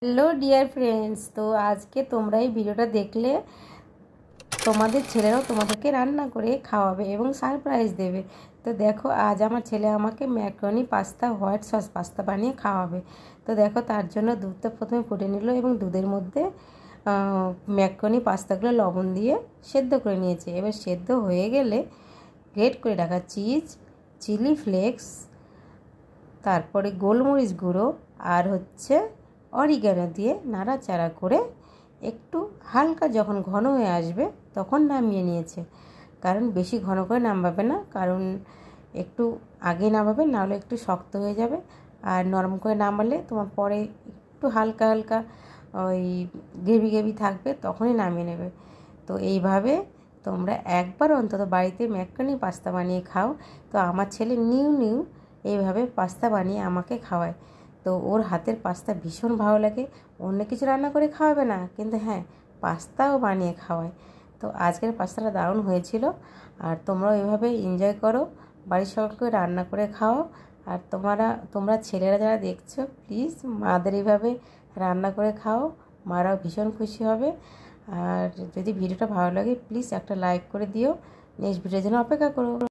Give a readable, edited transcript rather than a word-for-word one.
Hello dear friends, তো আজকে তোমরা এই ভিডিওটা দেখলে তোমাদের ছেলেরাও তোমাদেরকে রান্না করে খাওয়াবে এবং সারপ্রাইজ দেবে। তো দেখো, আজ আমার ছেলে আমাকে macaroni pasta white sauce pasta বানিয়ে খাওয়াবে। তো দেখো, তার জন্য দুধটা প্রথমে ফুটে নিল এবং দুধের মধ্যে ম্যাকারনি পাস্তাগুলো লবণ দিয়ে সেদ্ধ করে নিয়েছে। এবার সেদ্ধ হয়ে গেলে গ্রেট করে রাখা চিজ, চিলি ফ্লেক্স, তারপরে গোলমরিচ গুঁড়ো আর অরিগ্যানো দিয়ে নাড়াচাড়া করে একটু হালকা যখন ঘন হয়ে আসবে তখন নামিয়ে নিয়েছে। কারণ বেশি ঘন করে নামাবে না, কারণ একটু আগে নামাবে, নাহলে একটু শক্ত হয়ে যাবে। আর নরম করে নামালে তোমার পরে একটু হালকা হালকা ওই গ্রেভি গ্রেভি থাকবে, তখনই নামিয়ে নেবে। তো এইভাবে তোমরা একবার অন্তত বাড়িতে ম্যাকারনি পাস্তা বানিয়ে খাও। তো আমার ছেলে নিউ এইভাবে পাস্তা বানিয়ে আমাকে খাওয়ায়। তো ওর হাতের পাস্তা ভীষণ ভালো লাগে। অন্য কিছু রান্না করে খাওয়াবে না, কিন্তু হ্যাঁ, পাস্তাও বানিয়ে খাওয়ায়। তো আজকের পাস্তাটা দারুণ হয়েছিল। আর তোমরাও এভাবে এনজয় করো, বাড়ির সকলকে রান্না করে খাও। আর তোমরা ছেলেরা যারা দেখছো, প্লিজ মাদের এইভাবে রান্না করে খাও, মারাও ভীষণ খুশি হবে। আর যদি ভিডিওটা ভালো লাগে, প্লিজ একটা লাইক করে দিও। নেক্সট ভিডিওর জন্য অপেক্ষা করো।